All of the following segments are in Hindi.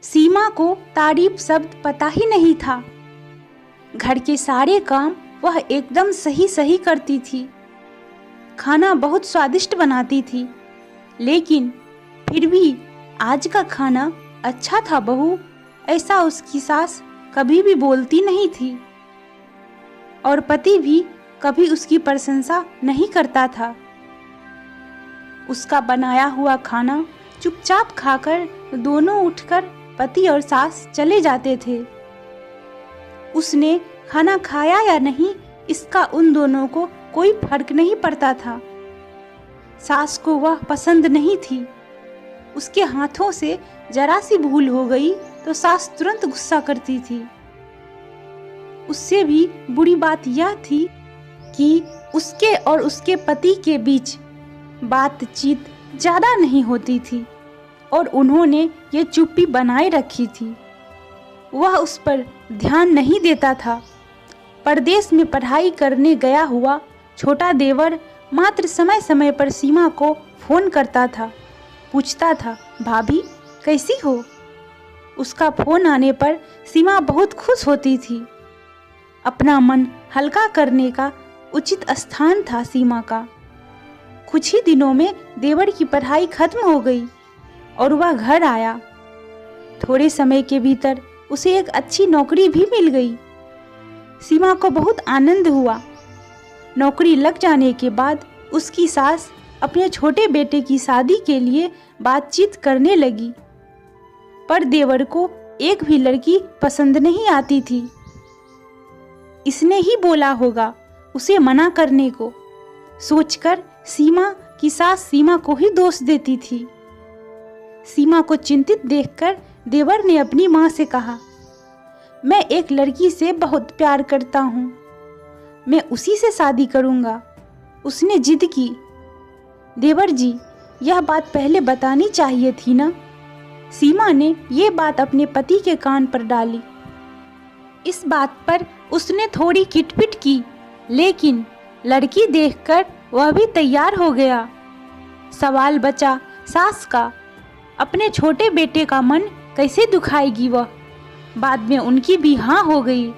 सीमा को तारीफ शब्द पता ही नहीं था। घर के सारे काम वह एकदम सही सही करती थी। खाना बहुत स्वादिष्ट बनाती थी, लेकिन फिर भी आज का खाना अच्छा था बहू, ऐसा उसकी सास कभी भी बोलती नहीं थी। और पति भी कभी उसकी प्रशंसा नहीं करता था। उसका बनाया हुआ खाना चुपचाप खाकर दोनों उठकर पति और सास चले जाते थे। उसने खाना खाया या नहीं, इसका उन दोनों को कोई फर्क नहीं पड़ता था। सास को वह पसंद नहीं थी। उसके हाथों से जरा सी भूल हो गई तो सास तुरंत गुस्सा करती थी। उससे भी बुरी बात यह थी कि उसके और उसके पति के बीच बातचीत ज़्यादा नहीं होती थी और उन्होंने ये चुप्पी बनाए रखी थी। वह उस पर ध्यान नहीं देता था। परदेश में पढ़ाई करने गया हुआ छोटा देवर मात्र समय समय पर सीमा को फ़ोन करता था, पूछता था, भाभी कैसी हो? उसका फ़ोन आने पर सीमा बहुत खुश होती थी। अपना मन हल्का करने का उचित स्थान था सीमा का। कुछ ही दिनों में देवर की पढ़ाई खत्म हो गई और वह घर आया। थोड़े समय के भीतर उसे एक अच्छी नौकरी भी मिल गई। सीमा को बहुत आनंद हुआ। नौकरी लग जाने के बाद उसकी सास अपने छोटे बेटे की शादी के लिए बातचीत करने लगी, पर देवर को एक भी लड़की पसंद नहीं आती थी। इसने ही बोला होगा उसे मना करने को, सोचकर सीमा की सास सीमा को ही दोष देती थी। सीमा को चिंतित देखकर देवर ने अपनी माँ से कहा, मैं एक लड़की से बहुत प्यार करता हूँ, मैं उसी से शादी करूँगा। उसने जिद की। देवर जी, यह बात पहले बतानी चाहिए थी ना। सीमा ने ये बात अपने पति के कान पर डाली। इस बात पर उसने थोड़ी किटपिट की, लेकिन लड़की देखकर वह भी तैयार हो गया। सवाल बचा सास का, अपने छोटे बेटे का मन कैसे दुखाएगी वह। बाद में उनकी भी हाँ हो गई।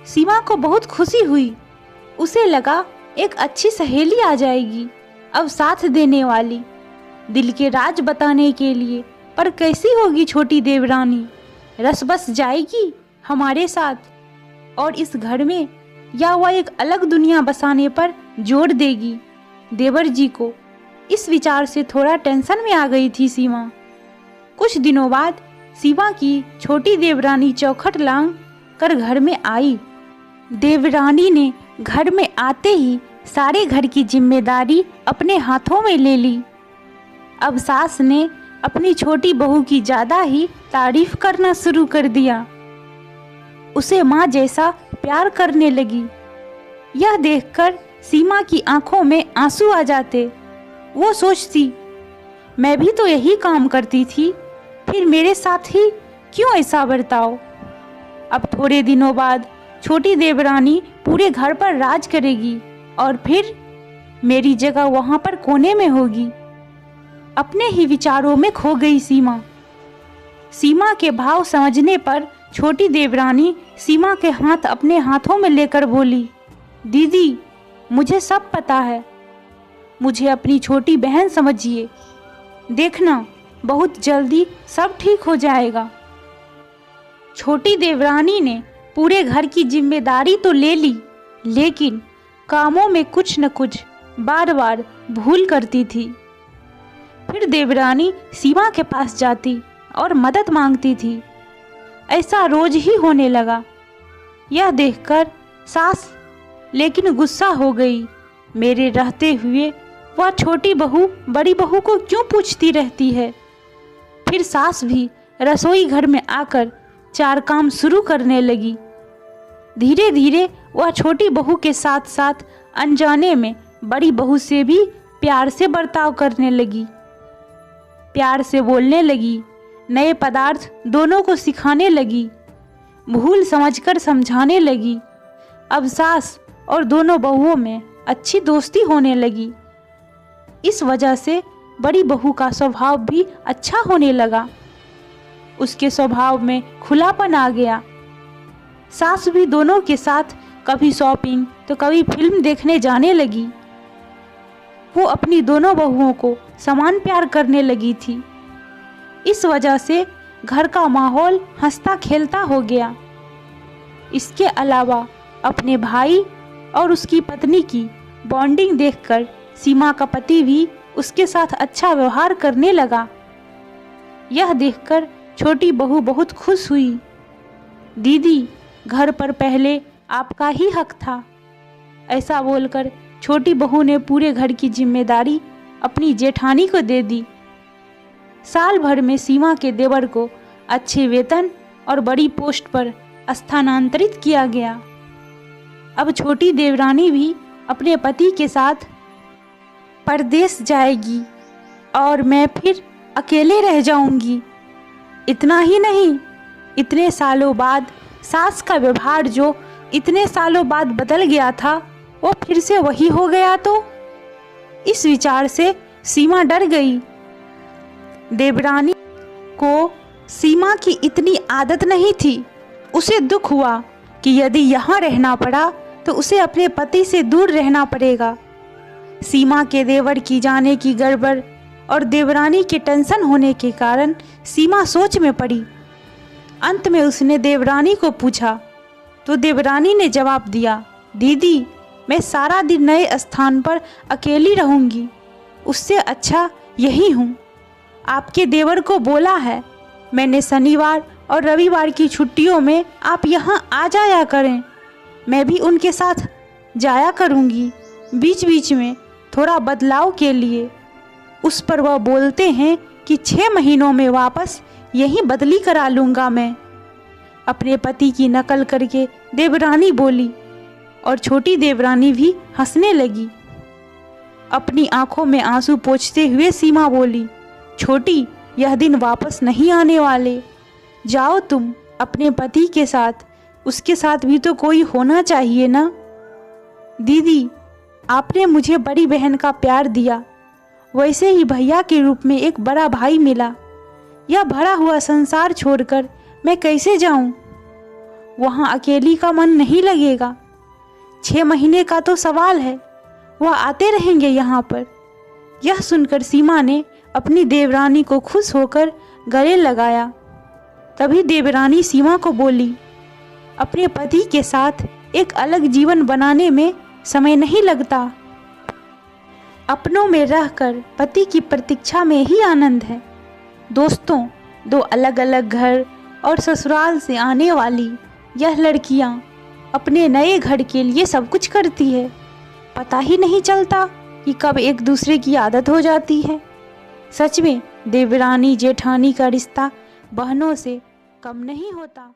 सीमा को बहुत खुशी हुई। उसे लगा एक अच्छी सहेली आ जाएगी अब साथ देने वाली, दिल के राज बताने के लिए। पर कैसी होगी छोटी देवरानी? रस बस जाएगी हमारे साथ और इस घर में, या वह एक अलग दुनिया बसाने पर जोर देगी? देवर जी को इस विचार से थोड़ा टेंशन में आ गई थी सीमा। कुछ दिनों बाद सीमा की छोटी देवरानी चौखट लांग कर घर में आई। देवरानी ने घर में आते ही सारे घर की जिम्मेदारी अपने हाथों में ले ली। अब सास ने अपनी छोटी बहू की ज़्यादा ही तारीफ करना शुरू कर दिया। उसे माँ जैसा प्यार करने लगी। यह देखकर सीमा की आंखों में आंसू आ जाते। वो सोचती, मैं भी तो यही काम करती थी, फिर मेरे साथ ही क्यों ऐसा बर्ताव? अब थोड़े दिनों बाद छोटी देवरानी पूरे घर पर राज करेगी और फिर मेरी जगह वहाँ पर कोने में होगी। अपने ही विचारों में खो गई सीमा। सीमा के भाव समझने पर छोटी देवरानी सीमा के हाथ अपने हाथों में लेकर बोली, दीदी मुझे सब पता है, मुझे अपनी छोटी बहन समझिए। देखना बहुत जल्दी सब ठीक हो जाएगा। छोटी देवरानी ने पूरे घर की जिम्मेदारी तो ले ली, लेकिन कामों में कुछ न कुछ बार बार भूल करती थी। फिर देवरानी सीमा के पास जाती और मदद मांगती थी। ऐसा रोज ही होने लगा। यह देखकर सास लेकिन गुस्सा हो गई। मेरे रहते हुए वह छोटी बहू बड़ी बहू को क्यों पूछती रहती है? फिर सास भी रसोई घर में आकर चार काम शुरू करने लगी। धीरे धीरे वह छोटी बहू के साथ साथ अनजाने में बड़ी बहू से भी प्यार से बर्ताव करने लगी। प्यार से बोलने लगी, नए पदार्थ दोनों को सिखाने लगी, भूल समझकर समझाने लगी। अब सास और दोनों बहुओं में अच्छी दोस्ती होने लगी। इस वजह से बड़ी बहू का स्वभाव भी अच्छा होने लगा। उसके स्वभाव में खुलापन आ गया। सास भी दोनों के साथ कभी शॉपिंग तो कभी फिल्म देखने जाने लगी। वो अपनी दोनों बहुओं को समान प्यार करने लगी थी। इस वजह से घर का माहौल हंसता खेलता हो गया। इसके अलावा अपने भाई और उसकी पत्नी की बॉन्डिंग देखकर सीमा का पति भी उसके साथ अच्छा व्यवहार करने लगा। यह देखकर छोटी बहू बहुत खुश हुई। दीदी, घर पर पहले आपका ही हक था। ऐसा बोलकर छोटी बहू ने पूरे घर की जिम्मेदारी अपनी जेठानी को दे दी। साल भर में सीमा के देवर को अच्छे वेतन और बड़ी पोस्ट पर स्थानांतरित किया गया। अब छोटी देवरानी भी अपने पति के साथ परदेश जाएगी और मैं फिर अकेले रह जाऊंगी। इतना ही नहीं, इतने सालों बाद सास का व्यवहार जो इतने सालों बाद बदल गया था वो फिर से वही हो गया तो? इस विचार से सीमा डर गई। देवरानी को सीमा की इतनी आदत नहीं थी। उसे दुख हुआ कि यदि यहाँ रहना पड़ा तो उसे अपने पति से दूर रहना पड़ेगा। सीमा के देवर की जाने की गड़बड़ और देवरानी के टेंशन होने के कारण सीमा सोच में पड़ी। अंत में उसने देवरानी को पूछा तो देवरानी ने जवाब दिया, दीदी, मैं सारा दिन नए स्थान पर अकेली रहूंगी, उससे अच्छा यही हूँ। आपके देवर को बोला है, मैंने शनिवार और रविवार की छुट्टियों में आप यहाँ आ जाया करें। मैं भी उनके साथ जाया करूँगी बीच बीच में थोड़ा बदलाव के लिए। उस पर वह बोलते हैं कि 6 महीनों में वापस यहीं बदली करा लूँगा मैं। अपने पति की नकल करके देवरानी बोली और छोटी देवरानी भी हंसने लगी। अपनी आंखों में आंसू पोंछते हुए सीमा बोली, छोटी, यह दिन वापस नहीं आने वाले। जाओ तुम अपने पति के साथ, उसके साथ भी तो कोई होना चाहिए ना। दीदी, आपने मुझे बड़ी बहन का प्यार दिया, वैसे ही भैया के रूप में एक बड़ा भाई मिला। यह भरा हुआ संसार छोड़कर मैं कैसे जाऊं? वहाँ अकेली का मन नहीं लगेगा। 6 महीने का तो सवाल है, वह आते रहेंगे यहाँ पर। यह सुनकर सीमा ने अपनी देवरानी को खुश होकर गले लगाया। तभी देवरानी सीमा को बोली, अपने पति के साथ एक अलग जीवन बनाने में समय नहीं लगता। अपनों में रहकर पति की प्रतीक्षा में ही आनंद है। दोस्तों, 2 अलग अलग घर और ससुराल से आने वाली यह लड़कियां अपने नए घर के लिए सब कुछ करती है। पता ही नहीं चलता कि कब एक दूसरे की आदत हो जाती है। सच में देवरानी जेठानी का रिश्ता बहनों से कम नहीं होता।